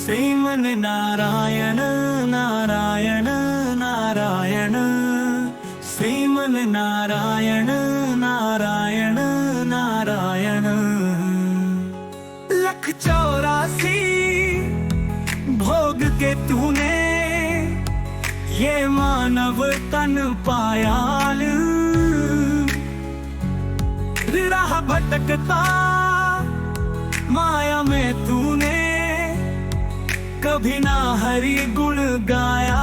श्रीमन नारायण नारायण नारायण, श्रीमन नारायण नारायण नारायण। लख 84 भोग के तूने ये मानव तन पायाल, राह भटकता माया में तूने कभी ना हरि गुण गाया।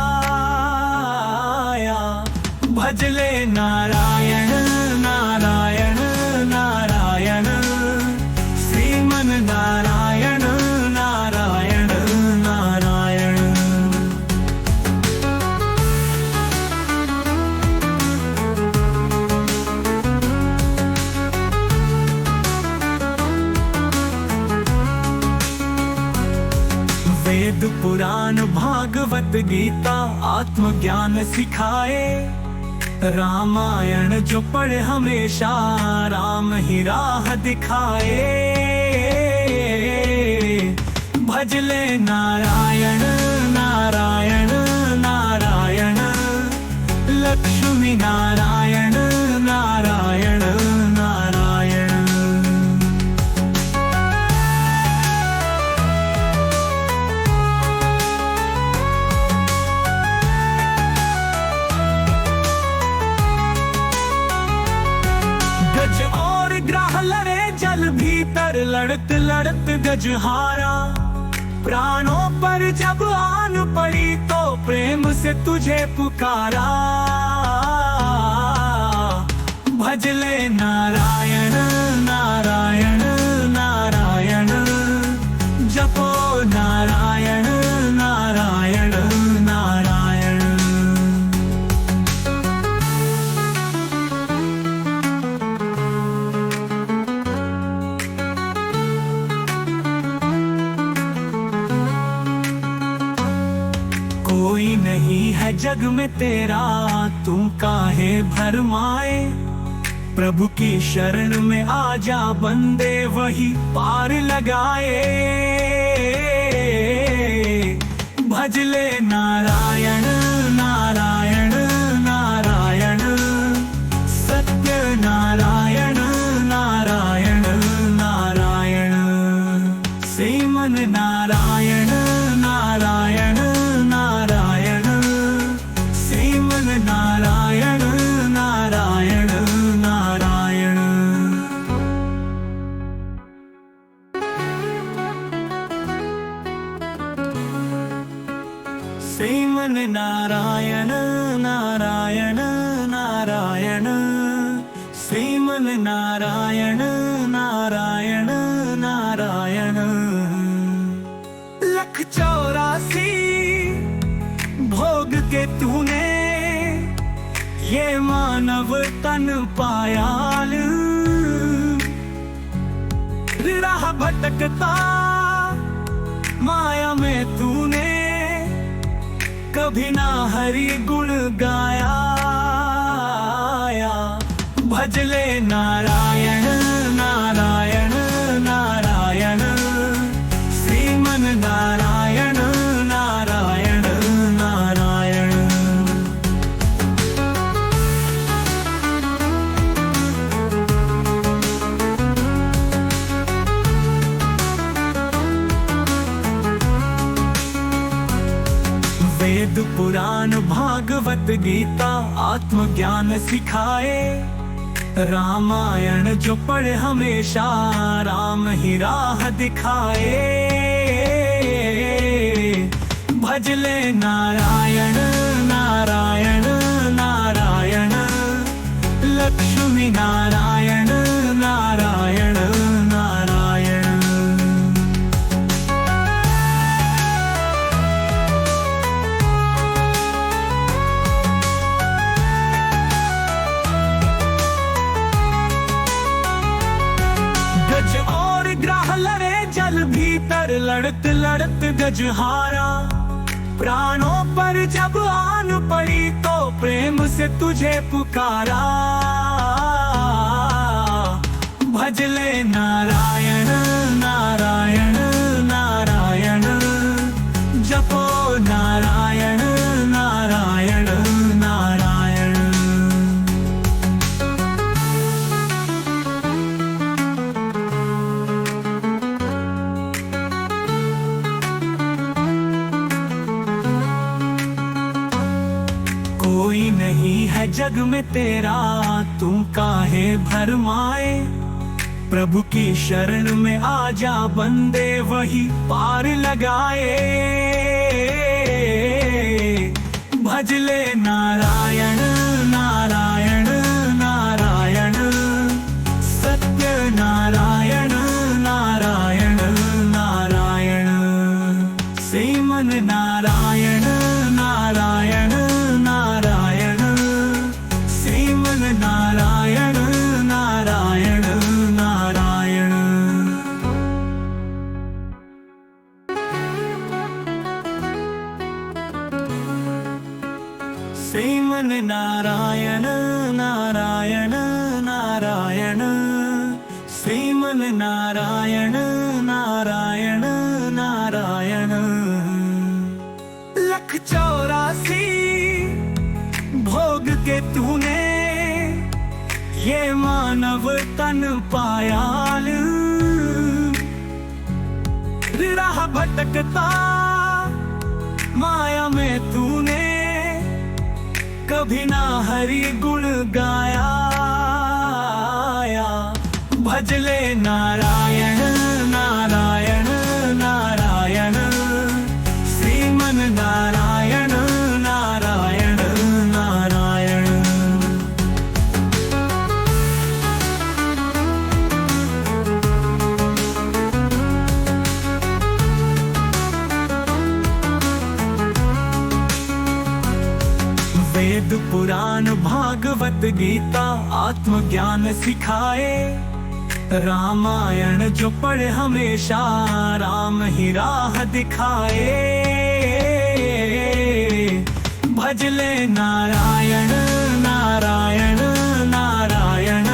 भजले नारायण नारायण नारायण, श्रीमन नारायण नारायण नारायण। वेद पुराण भागवत गीता आत्मज्ञान सिखाए, रामायण जो पढ़े हमेशा राम ही राह दिखाए। भजले नारायण नारायण नारायण, लक्ष्मी नारायण नारायण नारायण। गज और ग्राह लड़े जल भीतर, लड़त लड़त गज हारा। प्राणों पर जब आन पड़ी तो प्रेम से तुझे पुकारा। भजले नारायण नारायण नारायण, जपो नारायण नारायण नारायण। कोई नहीं है जग में तेरा, तू काहे भरमाए। प्रभु की शरण में आजा बंदे, वही पार लगाए। भजले नारायण नारायण नारायण, सत्य नारायण नारायण नारायण। श्रीमन नारायण नारायण नारायण, श्रीमन नारायण नारायण नारायण। श्रीमन नारायण नारायण नारायण, श्रीमन नारायण नारायण नारायण। लख 84 भोग के तूने ये मानव तन पायाल, राह भटकता माया में तूने कभी ना हरि गुण गाया। भजले नारायण नारायण नारायण, श्रीमन नारायण नारायण नारायण। वेद पुराण भागवत गीता आत्मज्ञान सिखाए, रामायण जो पढ़े हमेशा राम ही राह दिखाए। भजले नारायण नारायण नारायण, लक्ष्मी नारायण नारायण नारायण। गज और ग्राह लड़े जल भीतर, लड़त लड़त गज हारा। प्राणों पर जब आन पड़ी तो प्रेम से तुझे पुकारा। भजले नारायण नारायण नारायण, जग में तेरा, तू काहे भरमाए। प्रभु की शरण में आजा बंदे, वही पार लगाए। भज ले नारायण नारायण नारायण, सत्य नारायण नारायण नारायण, श्रीमन नारायण नारायण नारायण, श्रीमन नारायण नारायण नारायण। श्रीमन नारायण नारायण नारायण, श्रीमन नारायण नारायण नारायण। 184 भोग के तूने ये मानव तन पायाल, राह भटकता माया में तूने कभी ना हरि गुण गाया। भज ले नारायण नारायण नारायण, श्रीमन नारायण नारायण नारायण। वेद पुराण भागवत गीता आत्मज्ञान सिखाए। रामायण जो पढ़े हमेशा, राम ही राह दिखाए। भज ले नारायण नारायण नारायण,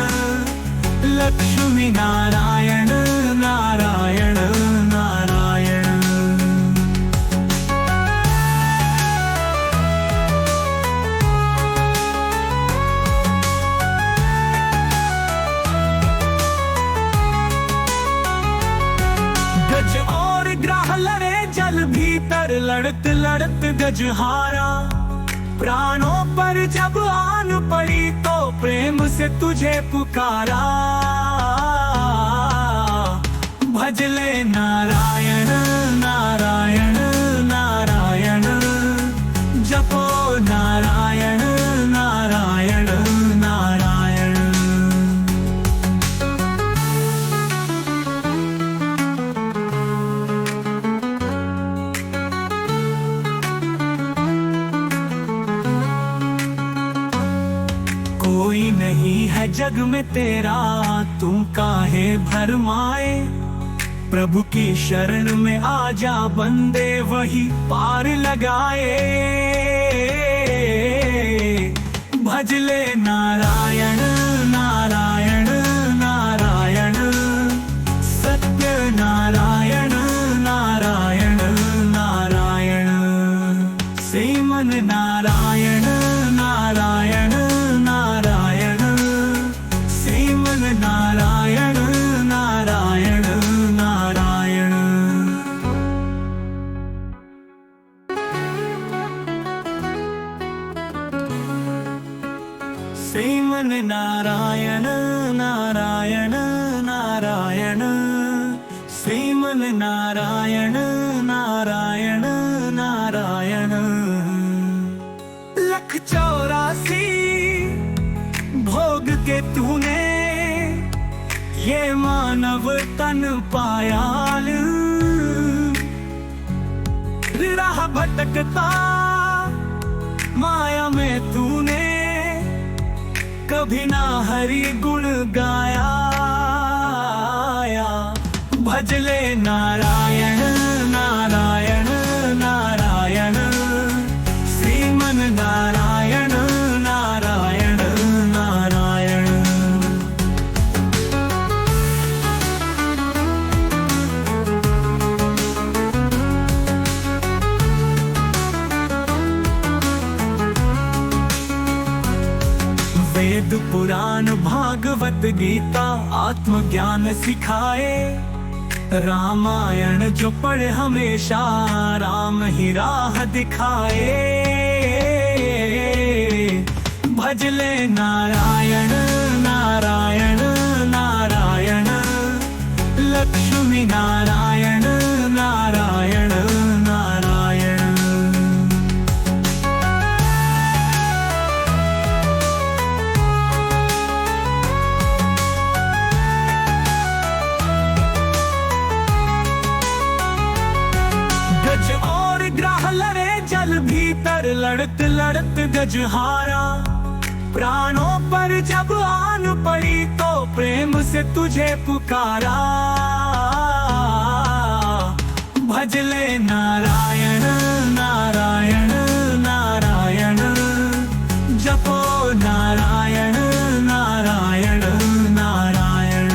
लक्ष्मी नारायण नारायण नारायण। गज और ग्राह लड़े जल भीतर, लड़त लड़त गज हारा। प्राणों पर जब आन पड़ी तो प्रेम से तुझे पुकारा। भज ले नारायण नारायण नारायण, जपो नारायण नारायण नारायण। कोई नहीं है जग में तेरा, तू काहे भरमाए। प्रभु की शरण में आजा बंदे, वही पार लगाए। भज ले नारायण नारायण नारायण, सत्य नारायण नारायण नारायण, श्रीमन नारायण नारायण नारायण, श्रीमन नारायण नारायण नारायण। श्रीमन नारायण नारायण नारायण, श्रीमन नारायण नारायण नारायण। 184 भोग के तूने ये मानव तन पायाल, राह भटकता माया में तूने कभी ना हरि गुण गाया। भज ले नारायण नारायण नारायण, श्रीमन नारायण नारायण नारायण। वेद पुराण भागवत गीता आत्मज्ञान सिखाए। रामायण जो पढ़े हमेशा, राम ही राह दिखाए। भजले नारायण नारायण नारायण, लक्ष्मी नारायण नारायण नारायण। गज और ग्राह लड़े जल भीतर, लड़त लड़त गज हारा। प्राणों पर जब आन पड़ी तो प्रेम से तुझे पुकारा। भजले नारायण नारायण नारायण, जपो नारायण नारायण नारायण।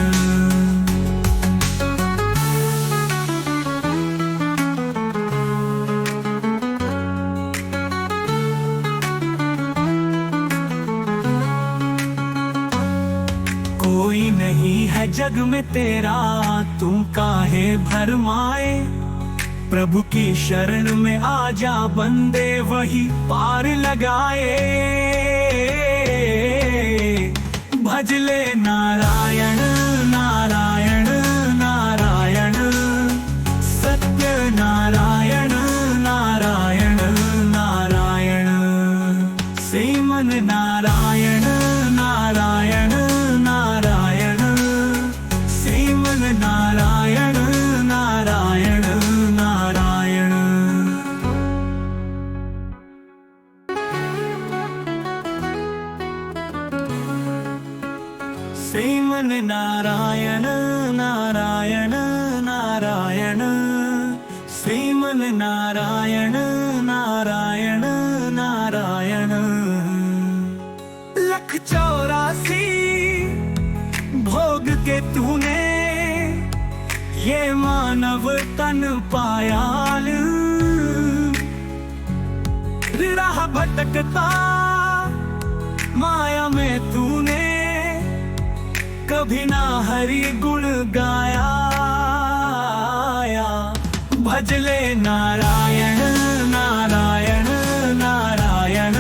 कोई नहीं है जग में तेरा, तू काहे भरमाए। प्रभु की शरण में आजा बंदे, वही पार लगाए। भजले नारायण नारायण नारायण, सत्य नारायण नारायण नारायण। श्रीमन नारायण नारायण नारायण, श्रीमन नारायण नारायण नारायण। श्रीमन नारायण नारायण नारायण, श्रीमन नारायण नारायण नारायण। लख 84 भोग के तूने ये मानव तन पायाल। राह भटकता माया में तूने, कभी ना हरि गुण गाया। भजले नारायण नारायण नारायण,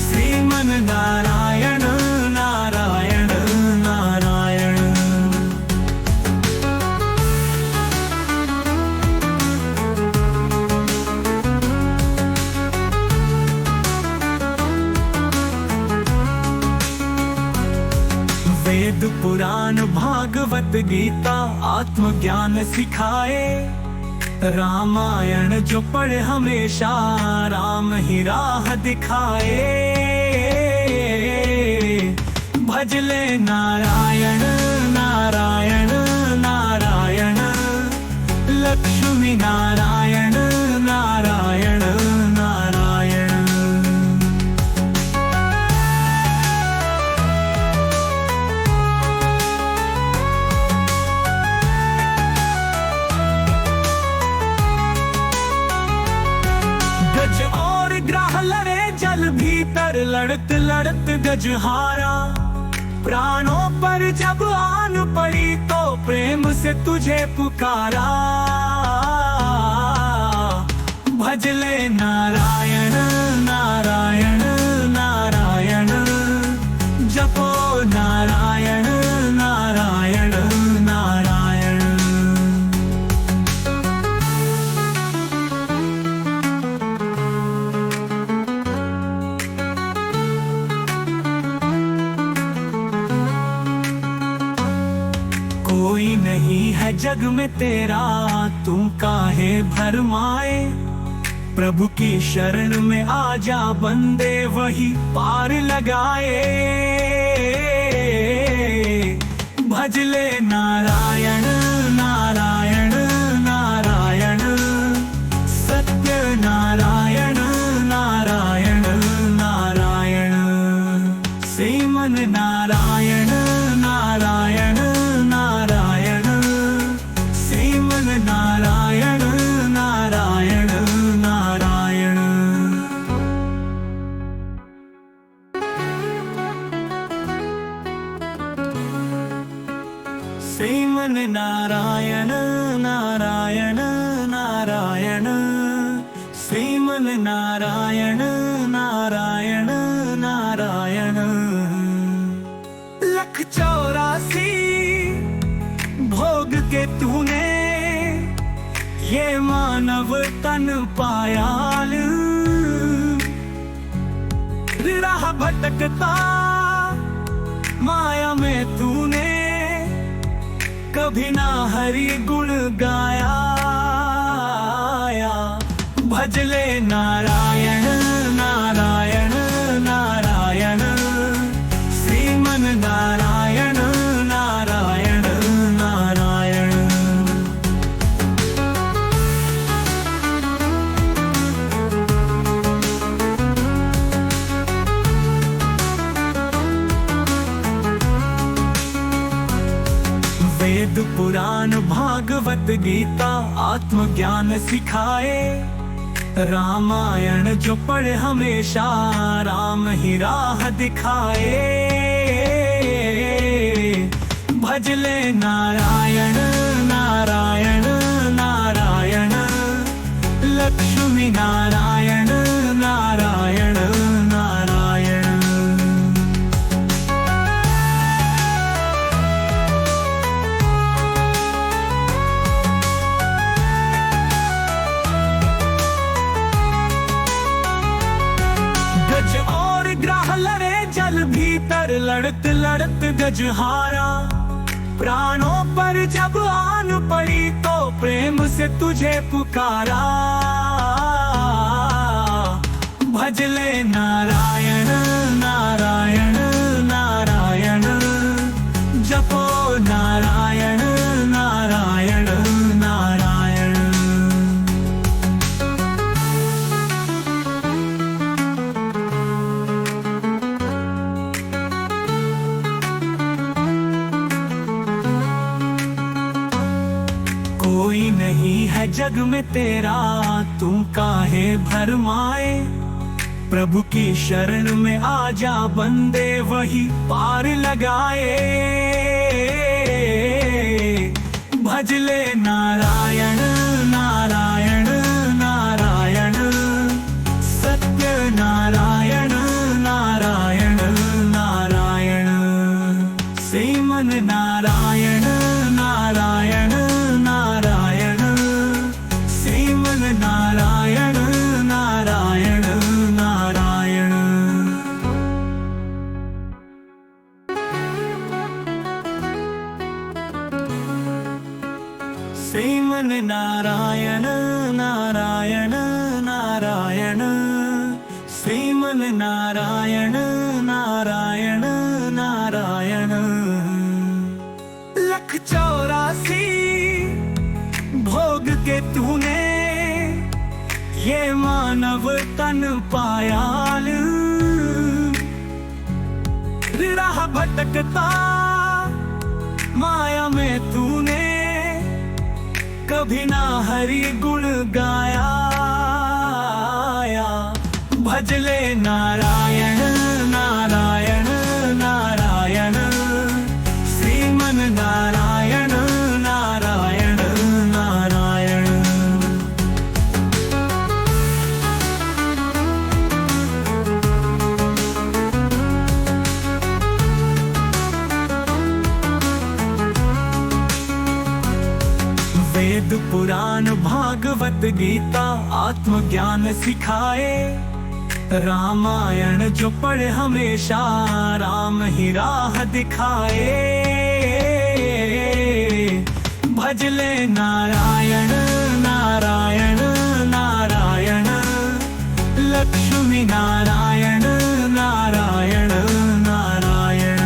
श्रीमन नारायण नारायण नारायण। वेद पुराण भागवत गीता आत्मज्ञान सिखाए। रामायण जो पढ़े हमेशा, राम ही राह दिखाए। भजले नारायण नारायण नारायण, लक्ष्मी नारायण नारायण नारायण। गज और ग्राह लड़े जल भीतर, लड़त लड़त गज हारा। प्राणों पर जब आन पड़ी तो प्रेम से तुझे पुकारा। भजले नारायण नारायण नारायण, जपो नारायण नारायण नारायण। कोई नहीं है जग में तेरा, तू काहे भरमाए। प्रभु की शरण में आजा बंदे, वही पार लगाए। भजले नारायण नारायण नारायण, सत्य नारायण नारायण नारायण। श्रीमन नारायण नारायण नारायण, श्रीमन नारायण नारायण नारायण। श्रीमन नारायण नारायण नारायण, श्रीमन नारायण नारायण नारायण। 184 भोग के तूने ये मानव तन पाया, राह भटकता माया में तूने कभी ना हरि गुण गाया। भजले नारायण नारायण नारायण, श्रीमन नारायण नारायण नारायण। वेद पुराण भागवत गीता आत्मज्ञान सिखाए, रामायण जो पढ़े हमेशा राम ही राह दिखाए। भजले नारायण नारायण नारायण, लक्ष्मी नारायण नारायण नारायण। गज और ग्राह लड़े जल भीतर, लड़त लड़त गज हारा। प्राणों पर जब आन पड़ी तो प्रेम से तुझे पुकारा। भजले नारायण नारायण नारायण, जपो नारायण नारायण नारायण। कोई नहीं है जग में तेरा, तू काहे भरमाए। प्रभु की शरण में आजा बंदे, वही पार लगाए। भजले नारायण नारायण नारायण, सत्य नारायण नारायण नारायण। श्रीमन नारायण नारायण नारायण, श्रीमन नारायण नारायण नारायण। श्रीमन नारायण नारायण नारायण, श्रीमन नारायण नारायण नारायण। 184 भोग के तूने ये मानव तन पाया, राह भटकता माया में तूने कभी ना हरि गुण गाया। भजले नारायण नारायण नारायण, श्रीमन नारायण नारायण नारायण। वेद पुराण भागवत गीता आत्मज्ञान सिखाए, रामायण जो पढ़े हमेशा राम ही राह दिखाए। भजले नारायण नारायण नारायण, लक्ष्मी नारायण नारायण नारायण।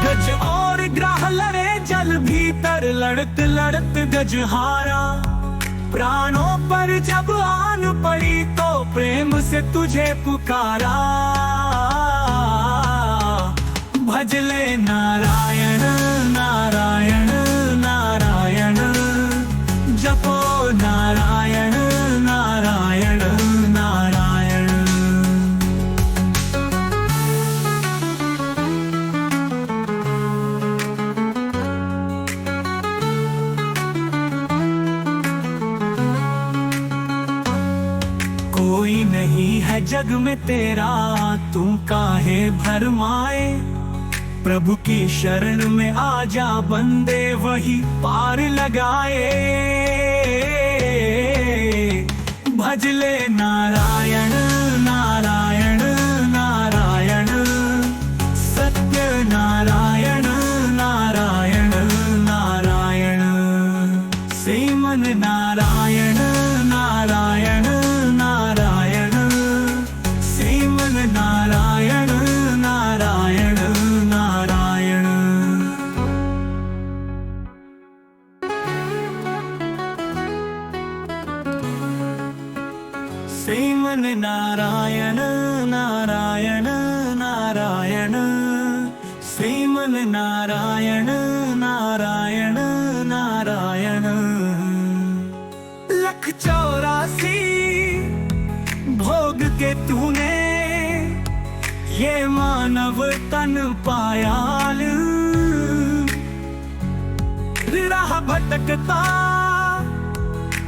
गज और ग्राह लड़े जल भीतर, लड़त लड़त गज हारा। प्राणों पर जब आन पड़ी तो प्रेम से तुझे पुकारा। भजले नारायण नारायण नारायण, जपो नारायण नारायण नारायण। जग में तेरा, तू काहे भरमाए। प्रभु की शरण में आजा बंदे, वही पार लगाए। भज ले नारायण नारायण नारायण, सत्य नारायण नारायण नारायण, श्रीमन नारायण नारायण नारायण, श्रीमन नारायण नारायण नारायण। श्रीमन नारायण नारायण नारायण, श्रीमन नारायण नारायण नारायण। 184 भोग के तूने ये मानव तन पायाल, राह भटकता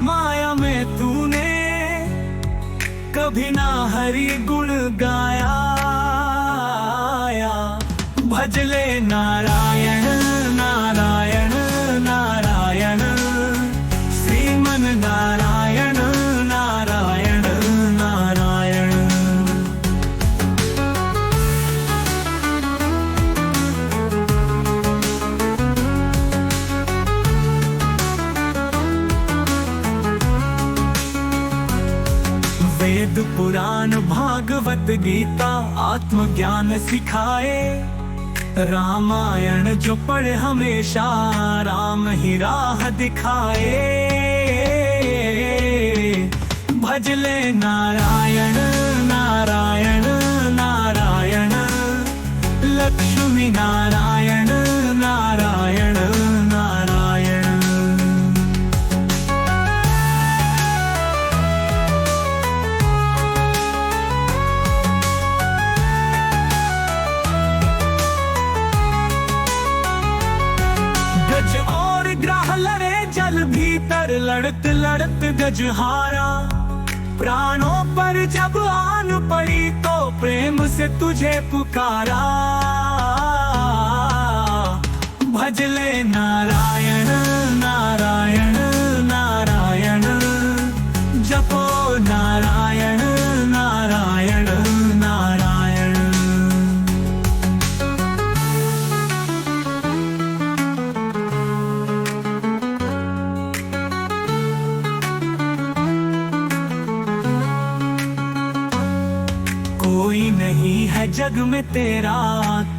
माया में तूने कभी ना हरि गुण गाया। भज ले नारायण नारायण नारायण, श्रीमन नारायण नारायण नारायण। वेद पुराण भागवत गीता आत्मज्ञान सिखाए। रामायण जो पढ़े हमेशा, राम ही राह दिखाए। भज ले नारायण नारायण नारायण, लक्ष्मी नारायण नारायण नारायण। गज और ग्राह लड़े जल भीतर, लड़त लड़त गज हारा। प्राणों पर जब आन पड़ी तो प्रेम से तुझे पुकारा। भज ले नारायण नारायण नारायण, जपो नारायण नारायण नारायण। कोई नहीं है जग में तेरा,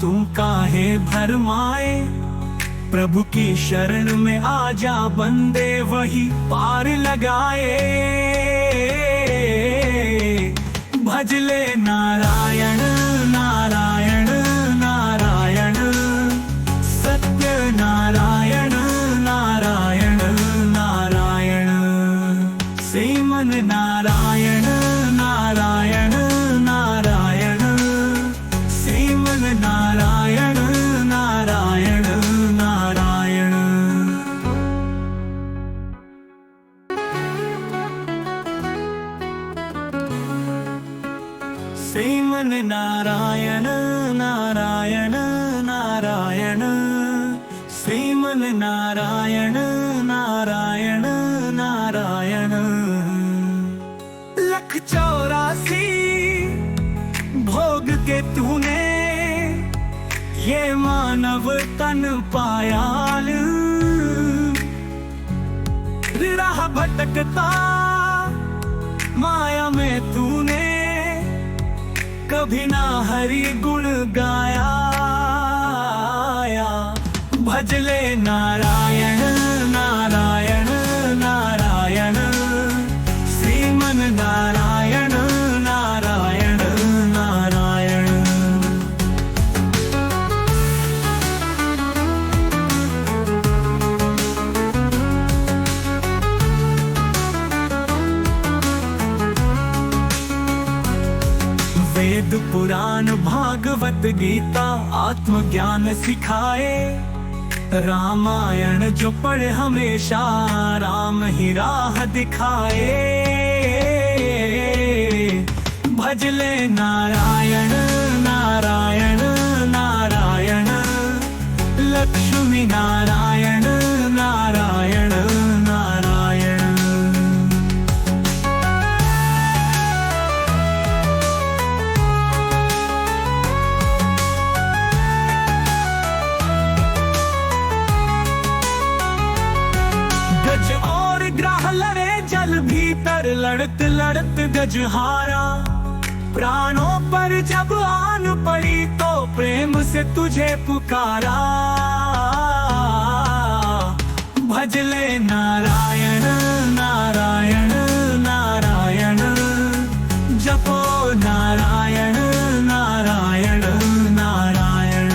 तू काहे भरमाए। प्रभु की शरण में आजा बंदे, वही पार लगाए। भज ले नारायण नारायण नारायण, सत्य नारायण नारायण नारायण, श्रीमन नारायण नारायण नारायण, श्रीमन नारायण नारायण नारायण। श्रीमन नारायण नारायण नारायण, श्रीमन नारायण नारायण नारायण। 184 भोग के तूने ये मानव तन पायाल, राह भटकता माया में तूने कभी ना हरि गुण गाया। भज ले नारायण नारायण नारायण, श्रीमन नारायण नारायण नारायण। वेद पुराण भागवत गीता आत्मज्ञान सिखाए। रामायण जो पढ़े हमेशा, राम ही राह दिखाए। भज भजले नारायण नारायण नारायण, लक्ष्मी नारायण नारायण नारायण। गज और ग्राह लड़े जल भीतर, लड़त लड़त गज हारा। प्राणों पर जब आन पड़ी तो प्रेम से तुझे पुकारा। भजले नारायण नारायण नारायण, जपो नारायण नारायण नारायण।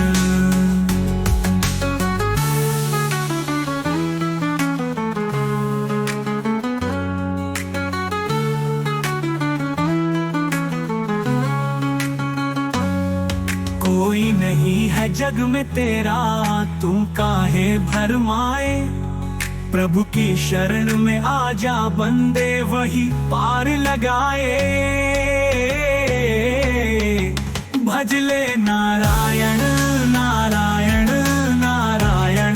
कोई नहीं है जग में तेरा, तू काहे भरमाए। प्रभु की शरण में आजा बंदे, वही पार लगाए। भजले नारायण नारायण नारायण,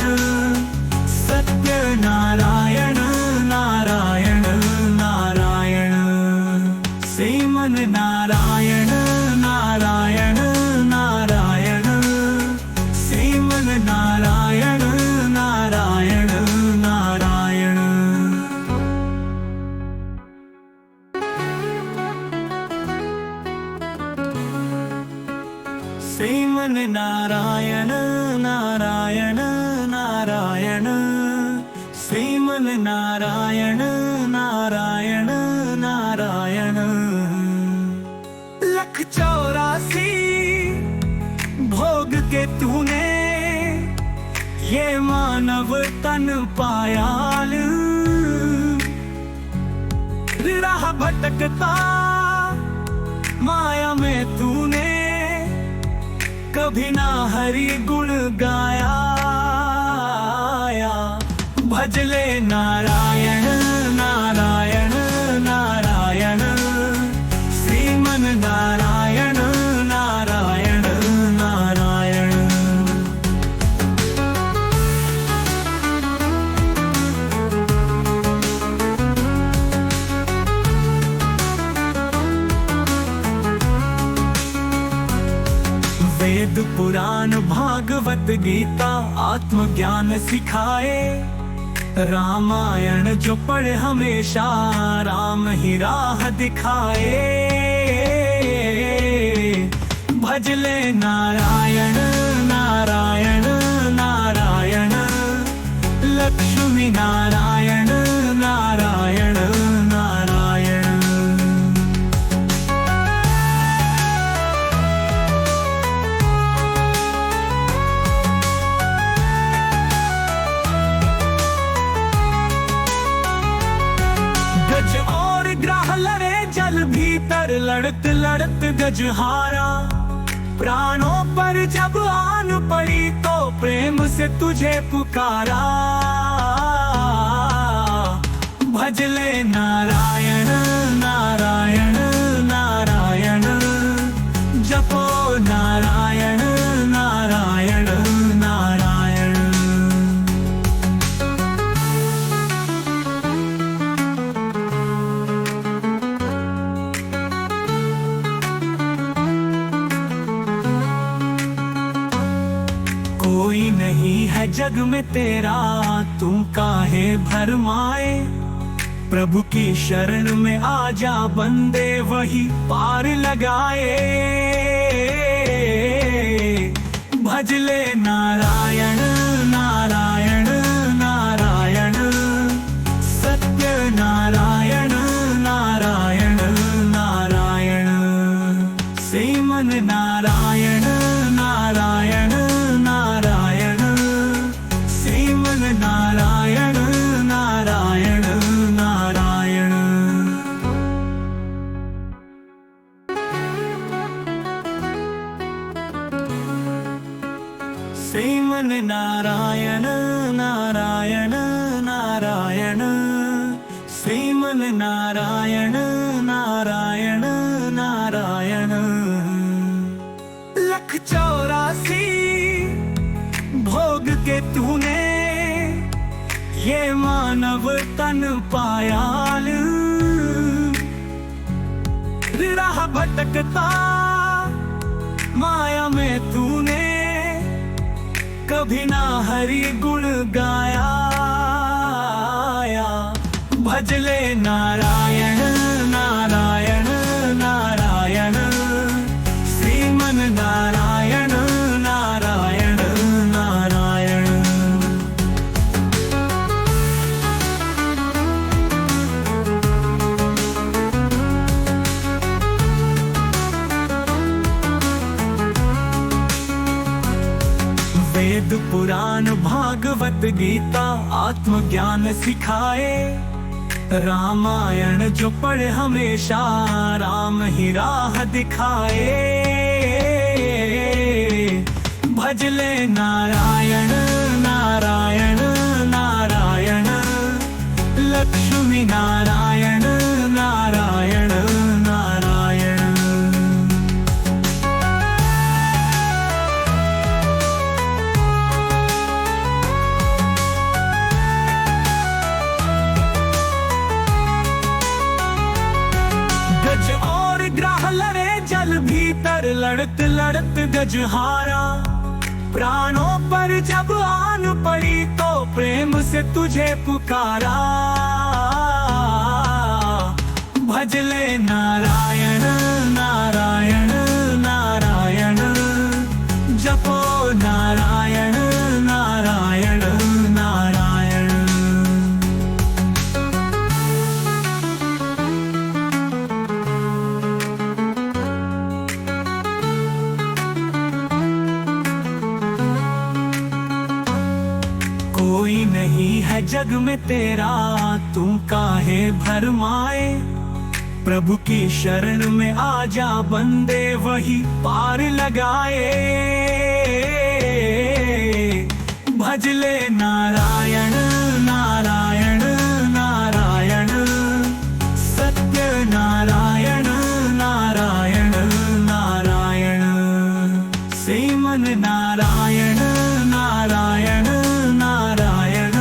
सत्य नारायण नारायण नारायण। श्रीमन नारायण नारायण नारायण, श्रीमन नारायण नारायण नारायण। श्रीमन नारायण नारायण नारायण, श्रीमन नारायण नारायण नारायण। 184 भोग के तूने ये मानव तन पायाल। राह भटकता माया में तूने, कभी ना हरि गुण गाया। भजले नारायण नारायण नारायण, श्रीमन नारायण नारायण नारायण। वेद पुराण भागवत गीता आत्मज्ञान सिखाए। रामायण जो पढ़े हमेशा, राम ही राह दिखाए। भजले नारायण नारायण नारायण, लक्ष्मी नारायण नारायण नारायण। गज और ग्राह लड़े जल भीतर, लड़त लड़त गज हारा। प्राणों पर जब आन पड़ी तो प्रेम से तुझे पुकारा। भजले नारायण नारायण नारायण, जपो नारायण नारायण नारायण। कोई नहीं है जग में तेरा, तू काहे भरमाए। प्रभु की शरण में आजा बंदे, वही पार लगाए। भजले नारायण नारायण नारायण, सत्य नारायण नारायण नारायण। श्रीमन नारायण नारायण नारायण, श्रीमन नारायण नारायण नारायण। श्रीमन नारायण नारायण नारायण, श्रीमन नारायण नारायण नारायण। नारायण। लख 84 भोग के तूने ये मानव तन पायाल, राह भटकता माया में तूने कभी ना हरि गुण गाया। भजले नारायण नारायण नारायण, श्रीमन नारायण नारायण नारायण। वेद पुराण भागवत गीता आत्मज्ञान सिखाए, रामायण जो पढ़े हमेशा राम ही राह दिखाए। भजले नारायण नारायण नारायण, लक्ष्मी नारायण नारायण नारायण। गज और ग्राह लड़े जल भीतर, लड़त लड़त गज हारा। प्राणों पर जब आन पड़ी तो प्रेम से तुझे पुकारा। भजले नारायण नारायण नारायण, जपो नारायण नारायण नारायण। कोई नहीं है जग में तेरा, तू काहे भरमाए। प्रभु की शरण में आजा बंदे, वही पार लगाए। भजले नारायण नारायण नारायण, सत्य नारायण नारायण नारायण। श्रीमन नारायण नारायण नारायण,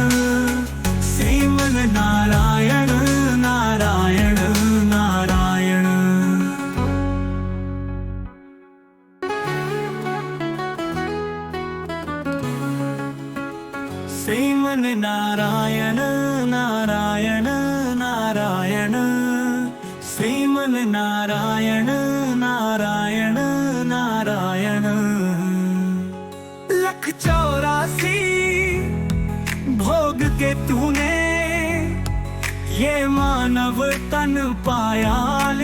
श्रीमन नारायण नारायण नारायण। श्रीमन नारायण नारायण नारायण, श्रीमन नारायण नारायण नारायण। लख 84 भोग के तूने ये मानव तन पायाल,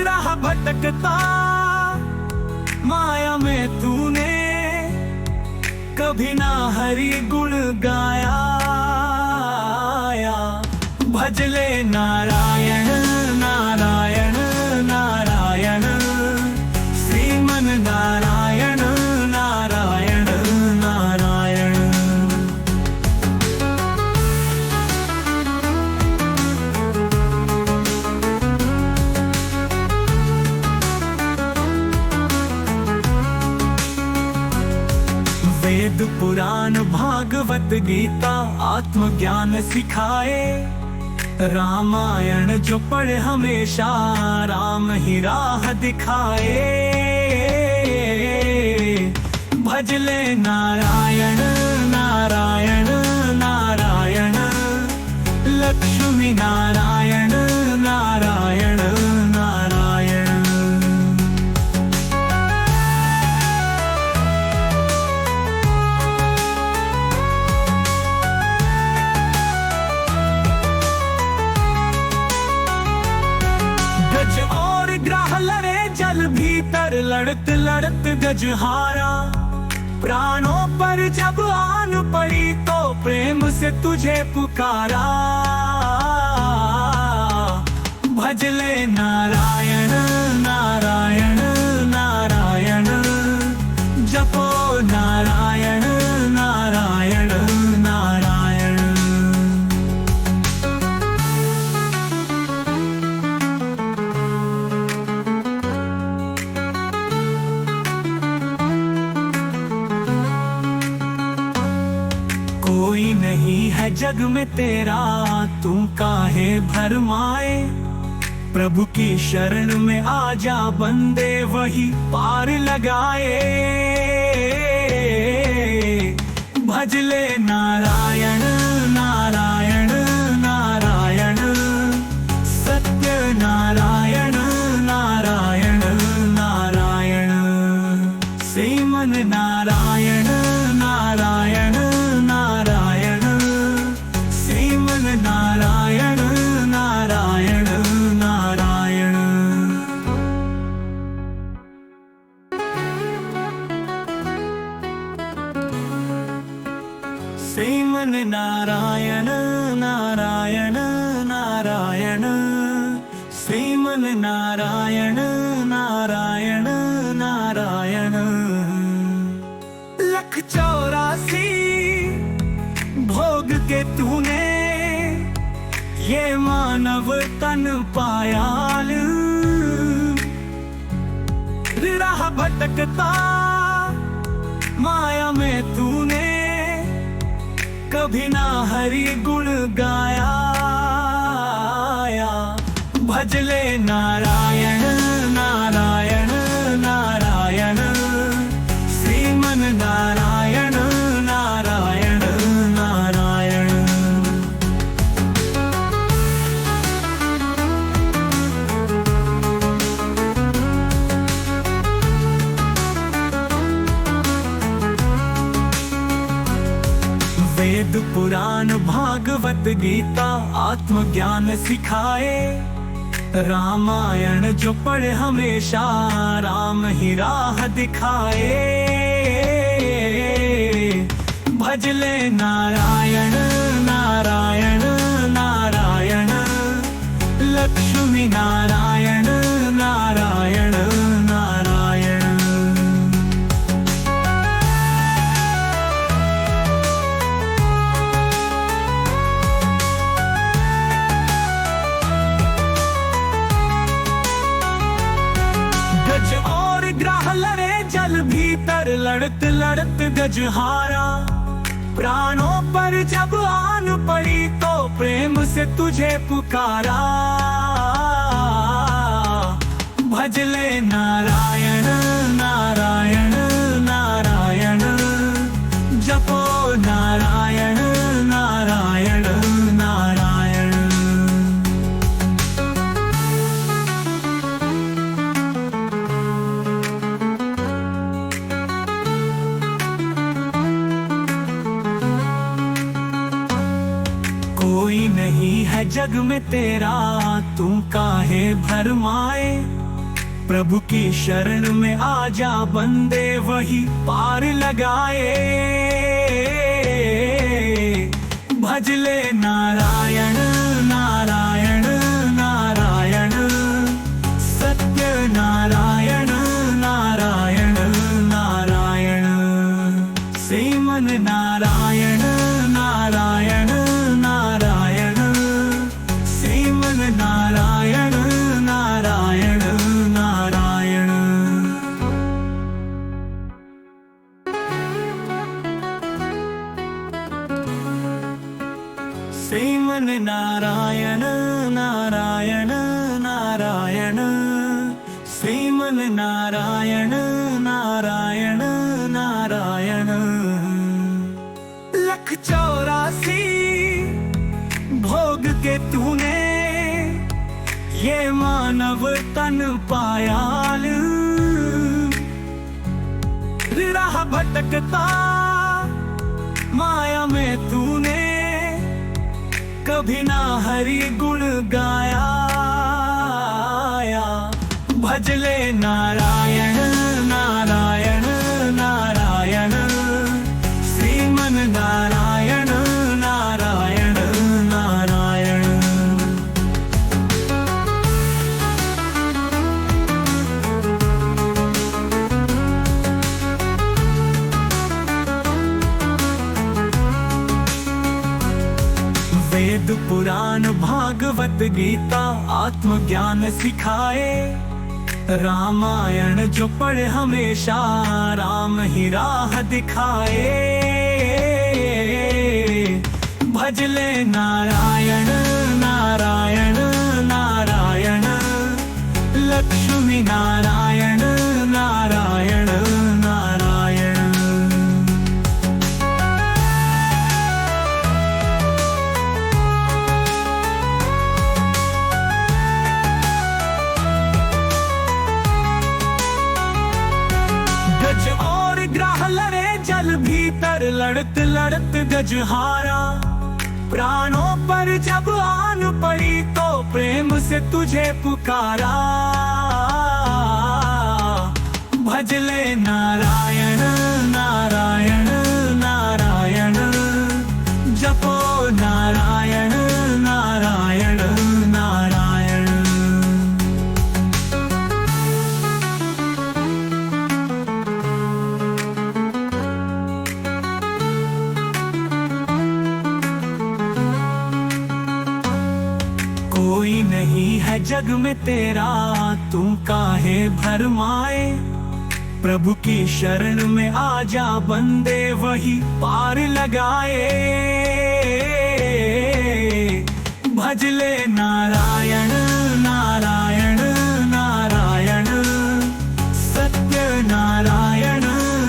राह भटकता माया में तूने कभी ना हरि गुण गाया। भजले नारायण नारायण नारायण, श्रीमन नारायण नारायण नारायण। वेद पुराण भागवत गीता आत्मज्ञान सिखाए। रामायण जो पढ़े हमेशा राम ही राह दिखाए। भजले नारायण नारायण नारायण, लक्ष्मी नारायण नारायण नारायण। गज और ग्राह लड़े जल भीतर, लड़त लड़त गज हारा। प्राणों पर जब आन पड़ी तो प्रेम से तुझे पुकारा। भजले नारायण नारायण नारायण, जपो नारायण नारायण नारायण। जग में तेरा, तू काहे भरमाए। प्रभु की शरण में आजा बंदे, वही पार लगाए। भजले नारायण नारायण नारायण, सत्य नारायण नारायण नारायण, श्रीमन नारायण नारायण नारायण, श्रीमन नारायण नारायण नारायण। श्रीमन नारायण नारायण नारायण, श्रीमन नारायण नारायण नारायण। 184 भोग के तूने ये मानव तन पाया, राह भटकता माया में तूने, कभी ना हरि गुण गाया। भजले नारायण नारायण नारायण, श्रीमन नारायण नारायण नारायण। वेद पुराण भागवत गीता आत्मज्ञान सिखाए। रामायण जो पढ़े हमेशा, राम ही राह दिखाए। भजले नारायण नारायण नारायण, लक्ष्मी नारायण नारायण नारायण। गज और ग्राह लड़े जल भीतर, लड़त लड़त गज हारा। प्राणों पर जब आन पड़ी तो प्रेम से तुझे पुकारा। भजले नारायण नारायण नारायण, जपो नारायण नारायण नारायण। कोई नहीं है जग में तेरा, तू काहे भरमाए। प्रभु की शरण में आजा बंदे, वही पार लगाए। भजले नारायण नारायण नारायण, सत्य नारायण नारायण नारायण, श्रीमन नारायण नारायण नारायण, श्रीमन नारायण नारायण नारायण। श्रीमन नारायण नारायण नारायण, श्रीमन नारायण नारायण नारायण। 184 भोग के तूने ये मानव तन पाया, राह भटकता माया में तूने, कभी ना हरि गुण गाया। भजले नारायण नारायण नारायण, श्रीमन नारायण नारायण नारायण। वेद पुराण भागवत गीता आत्मज्ञान सिखाए। रामायण जो पढ़े हमेशा, राम ही राह दिखाए। भजले नारायण नारायण नारायण, लक्ष्मी नारायण नारायण नारायण। गज और ग्राह लड़े जल भीतर, लड़त लड़त गज हारा। प्राणों पर जब आन पड़ी तो प्रेम से तुझे पुकारा। भजले नारायण नारायण नारायण, जपो नारायण नारायण नारायण। कोई नहीं है जग में तेरा, तू काहे भरमाए। प्रभु की शरण में आजा बंदे, वही पार लगाए। भजले नारायण नारायण नारायण, सत्य नारायण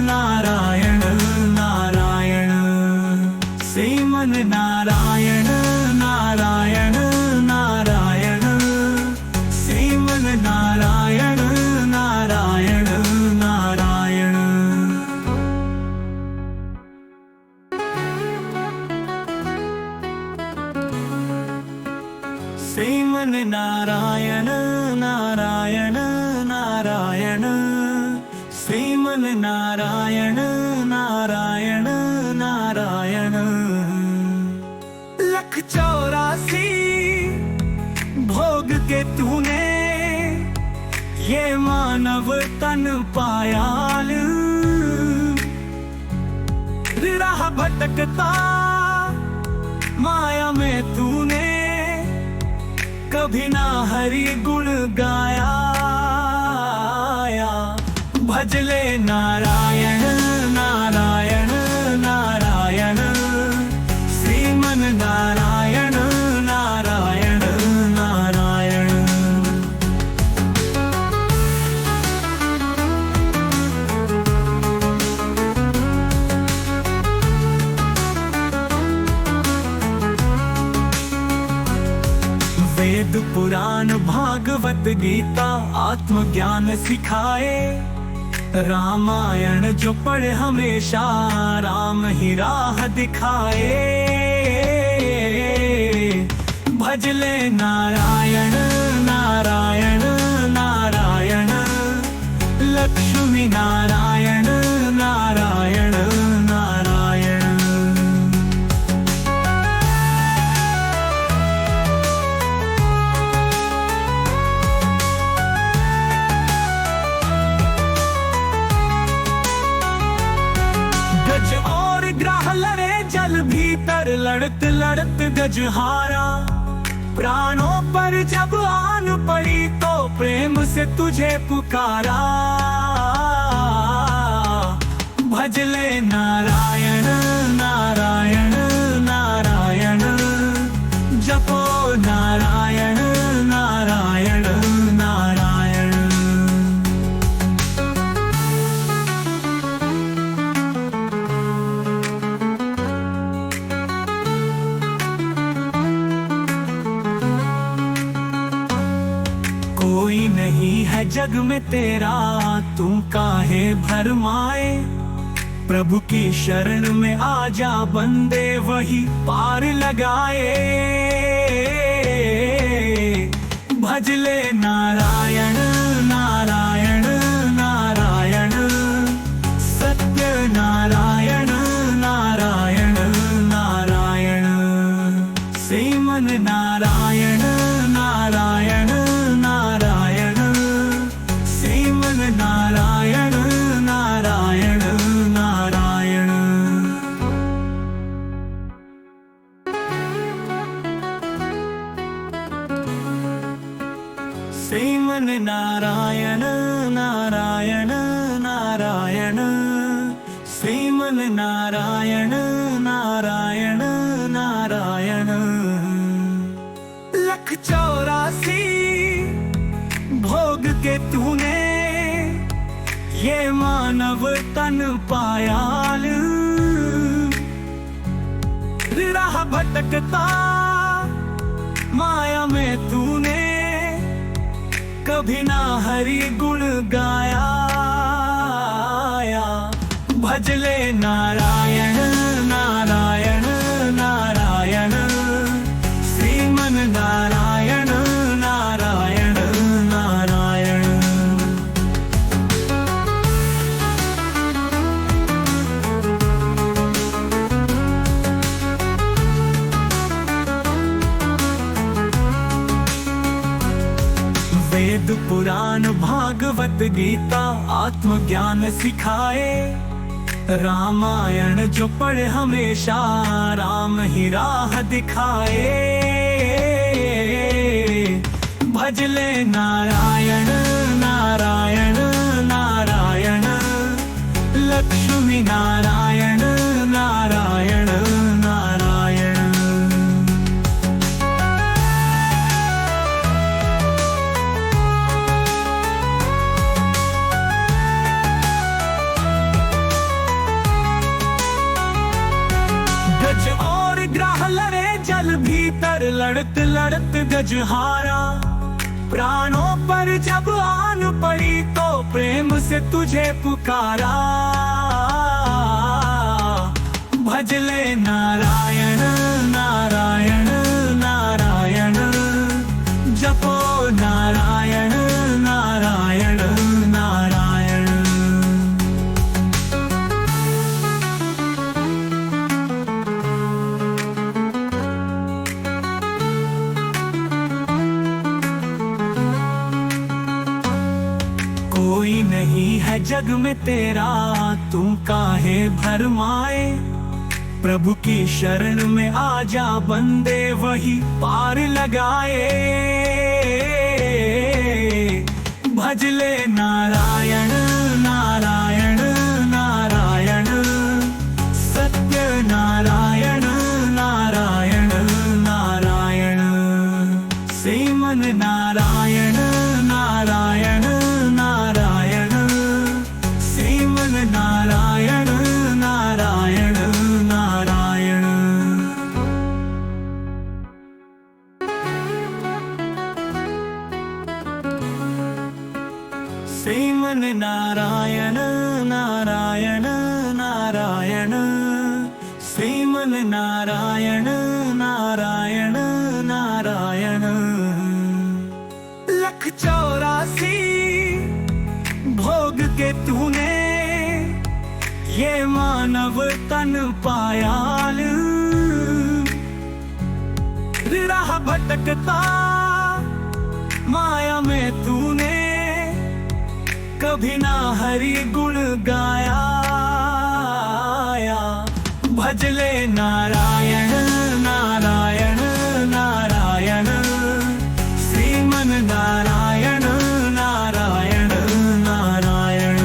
नारायण नारायण। श्रीमन नारायण नारायण नारायण, श्रीमन नारायण नारायण नारायण। श्रीमन नारायण नारायण नारायण, श्रीमन नारायण नारायण नारायण। लख 84 भोग के तूने ये मानव तन पाया। राह भटकता माया में तूने, कभी ना हरि गुण गाया। भजले नारायण नारायण नारायण, श्रीमन नारायण नारायण नारायण। वेद पुराण भागवत गीता आत्मज्ञान सिखाए। रामायण जो पढ़े हमेशा, राम ही राह दिखाए। भजले नारायण नारायण नारायण, लक्ष्मी नारायण नारायण नारायण। गज और ग्राह लड़े जल भीतर, लड़त लड़त गज हारा। प्राणों पर जब आन पड़ी तो प्रेम से तुझे पुकारा। भजले नारायण नारायण नारायण, जपो नारायण नारायण नारायण। कोई नहीं है जग में तेरा, तू काहे भरमाए। प्रभु की शरण में आजा बंदे, वही पार लगाए। भजले नारायण नारायण नारायण, सत्य नारायण नारायण नारायण। श्रीमन नारायण नारायण नारायण, श्रीमन नारायण नारायण नारायण। श्रीमन नारायण नारायण नारायण, श्रीमन नारायण नारायण नारायण। 184 भोग के तूने ये मानव तन पायाल, राह भटकता माया में तूने कभी ना हरि गुण गाया। भजले नारायण नारायण नारायण, श्रीमन नारायण नारायण नारायण। वेद पुराण भागवत गीता आत्मज्ञान सिखाए, रामायण जो पढ़े हमेशा राम ही राह दिखाए। भजले नारायण नारायण नारायण, लक्ष्मी नारायण नारायण नारायण। गज और ग्राह लड़े जल भीतर, लड़त लड़त गज हारा। प्राणों पर जब आन पड़ी तो प्रेम से तुझे पुकारा। भजले नारायण नारायण नारायण, जपो नारायण नारायण नारायण। कोई नहीं है जग में तेरा, तू काहे भरमाए। प्रभु की शरण में आजा बंदे, वही पार लगाए। भजले नारायण नारायण नारायण, सत्य नारायण नारायण नारायण। श्रीमन नारायण नारायण नारायण, श्रीमन नारायण नारायण नारायण। श्रीमन नारायण नारायण नारायण, श्रीमन नारायण नारायण नारायण। 184 भोग के तूने ये मानव तन पायाल, राह भटकता माया में तूने कभी ना हरि गुण गाया। भजले नारायण नारायण नारायण, श्रीमन नारायण नारायण नारायण।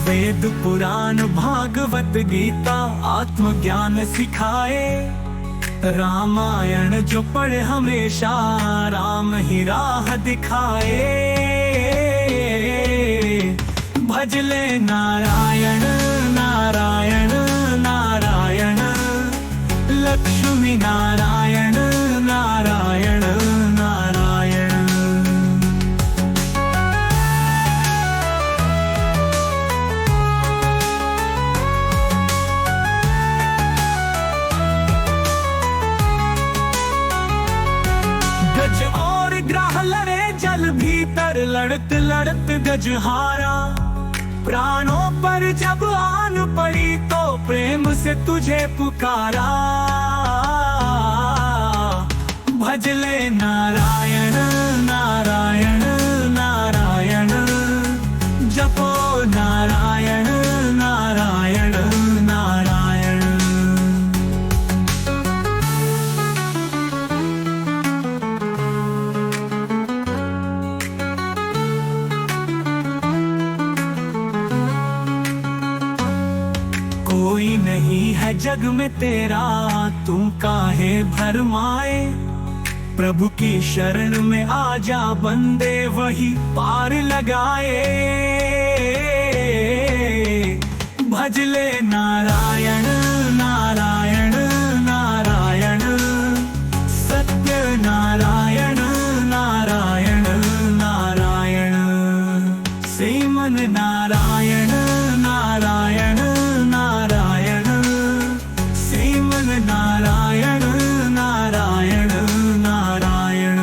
वेद पुराण भागवत गीता आत्मज्ञान सिखाए। रामायण जो पढ़े हमेशा राम ही राह दिखाए। भजले नारायण नारायण नारायण, लक्ष्मी नारायण नारायण नारायण। गज और ग्राह लड़े जल भीतर, लड़त लड़त गज हारा। प्राणों पर जब आन पड़ी तो प्रेम से तुझे पुकारा। भजले नारायण नारायण नारायण, जपो नारायण नारायण नारायण। जग में तेरा, तू काहे भरमाए। प्रभु की शरण में आजा बंदे, वही पार लगाए। भजले नारायण नारायण नारायण, सत्य नारायण नारायण नारायण, श्रीमन नारायण नारायण नारायण, श्रीमन नारायण नारायण नारायण।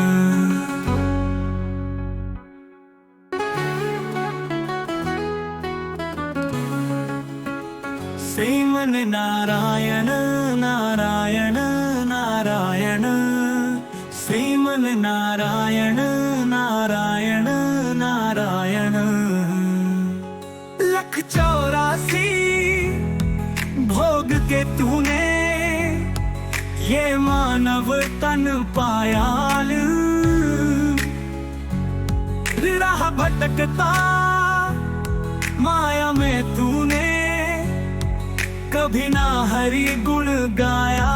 श्रीमन नारायण नारायण नारायण, श्रीमन नारायण नारायण नारायण। 184 भोग के तूने ये मानव तन पायाल, राह भटकता माया में तूने कभी ना हरि गुण गाया।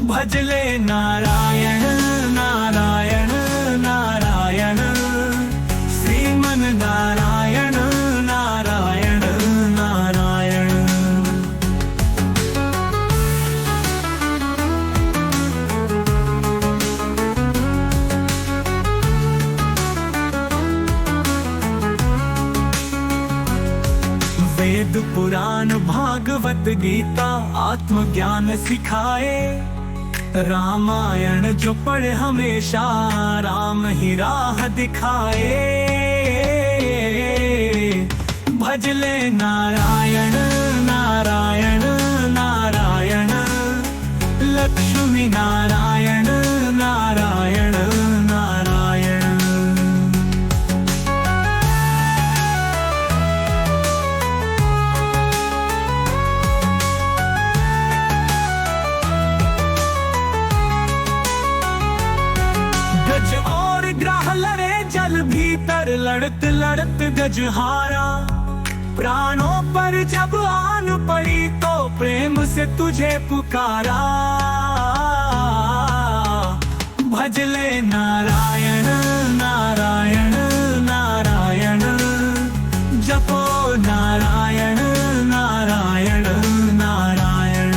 भजले नारायण नारायण नारायण, श्रीमन नारायण नारायण नारायण। वेद पुराण भागवत गीता आत्मज्ञान सिखाए। रामायण जो पढ़े हमेशा, राम ही राह दिखाए। भजले नारायण नारायण नारायण, लक्ष्मी नारायण नारायण नारायण। गज और ग्राह लड़े जल भीतर, लड़त लड़त गज हारा। प्राणों पर जब आन पड़ी तो प्रेम से तुझे पुकारा। भजले नारायण नारायण नारायण, जपो नारायण नारायण नारायण।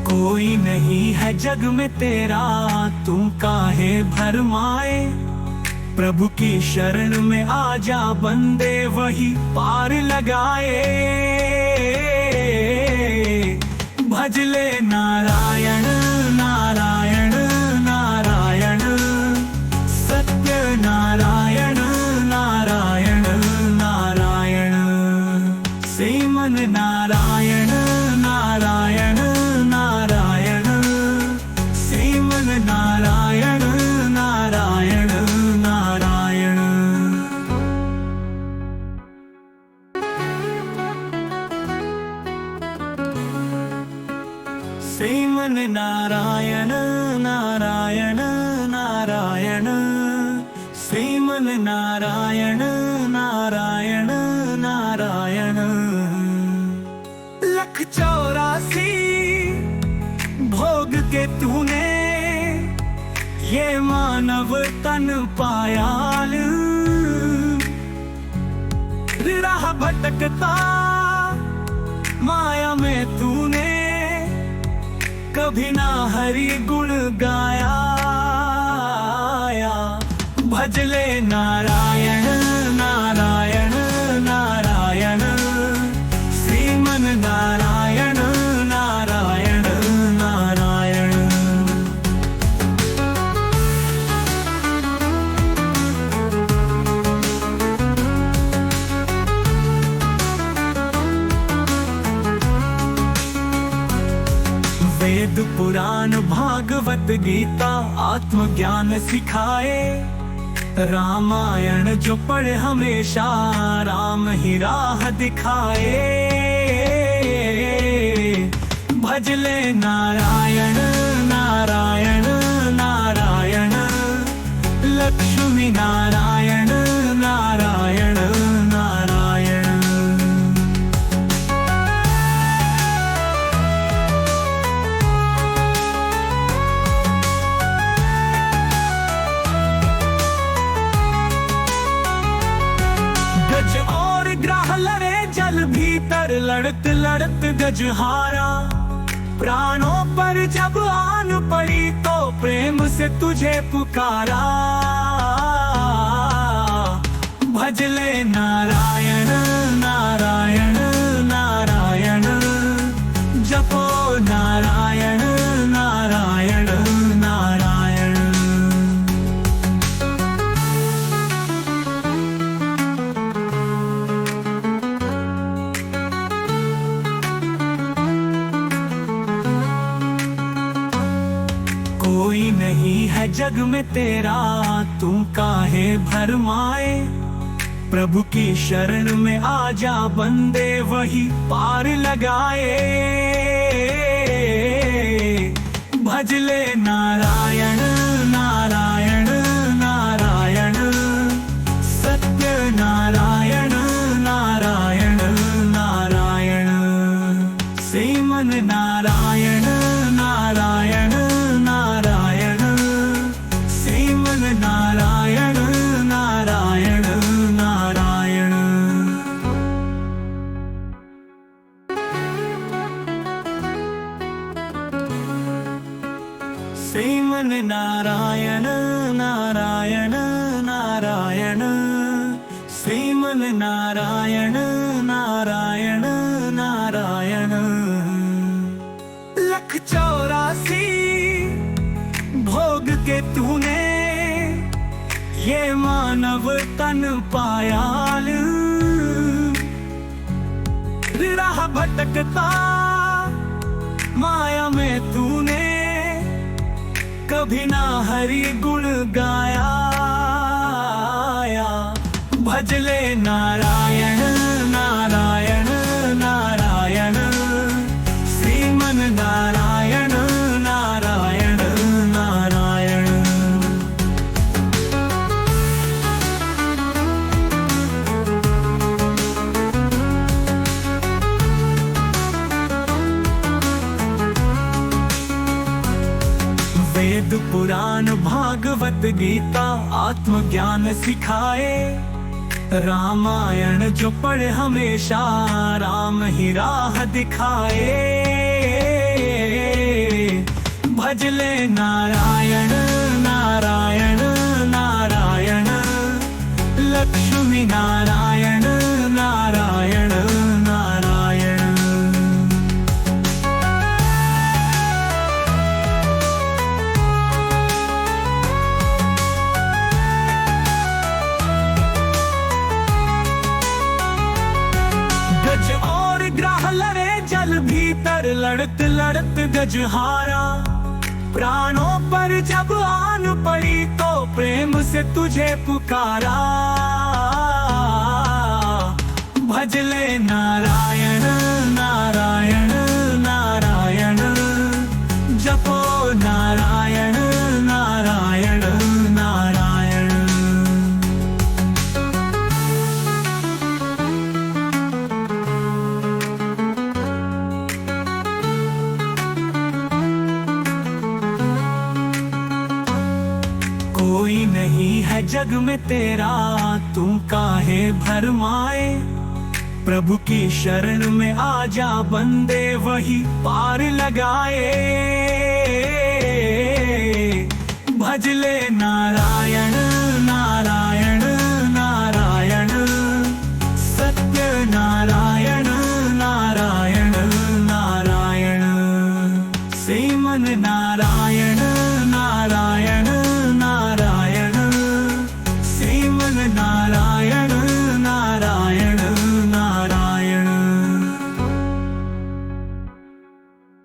कोई नहीं है जग में तेरा, तू काहे भरमाए। प्रभु की शरण में आजा बंदे, वही पार लगाए। भजले नारायण नारायण नारायण, सत्य नारायण नारायण नारायण, श्रीमन नारायण नारायण नारायण, श्रीमन नारायण नारायण नारायण। श्रीमन नारायण नारायण नारायण, श्रीमन नारायण नारायण नारायण। 184 भोग के तूने ये मानव तन पायाल, राह भटकता माया में तूने कभी ना हरि गुण गाया। भजले नारायण नारायण नारायण, श्रीमन नारायण नारायण नारायण। वेद पुराण भागवत गीता आत्मज्ञान सिखाए। रामायण जो पढ़े हमेशा, राम ही राह दिखाए। भजले नारायण नारायण नारायण, लक्ष्मी नारायण नारायण नारायण। गज और ग्राह लड़े जल भीतर, लड़त लड़त गज हारा। प्राणों पर जब आन पड़ी तो प्रेम से तुझे पुकारा। भजले नारायण नारायण नारायण, जपो नारायण नारायण नारायण। कोई नहीं है जग में तेरा, तू काहे भरमाए। प्रभु की शरण में आजा बंदे, वही पार लगाए। भजले नारायण नारायण नारायण, सत्य नारायण नारायण नारायण। श्रीमन नारायण नारायण नारायण, श्रीमन नारायण नारायण नारायण। श्रीमन नारायण नारायण नारायण, श्रीमन नारायण नारायण नारायण। लख 84 भोग के तूने ये मानव तन पाया। राह भटकता माया में तूने, कभी ना हरि गुण गाया। भजले नारायण नारायण नारायण, श्रीमन नारायण नारायण नारायण। वेद पुराण भागवत गीता आत्मज्ञान सिखाए। रामायण जो पढ़े हमेशा, राम ही राह दिखाए। भजले नारायण नारायण नारायण, लक्ष्मी नारायण नारायण नारायण। गज और ग्राह लड़े जल भीतर, लड़त लड़त गज हारा। प्राणों पर जब आन पड़ी तो प्रेम से तुझे पुकारा। भजले नारायण नारायण नारायण, जपो नारायण नारायण नारायण। कोई नहीं है जग में तेरा, तू काहे भरमाए। प्रभु की शरण में आजा बंदे, वही पार लगाए।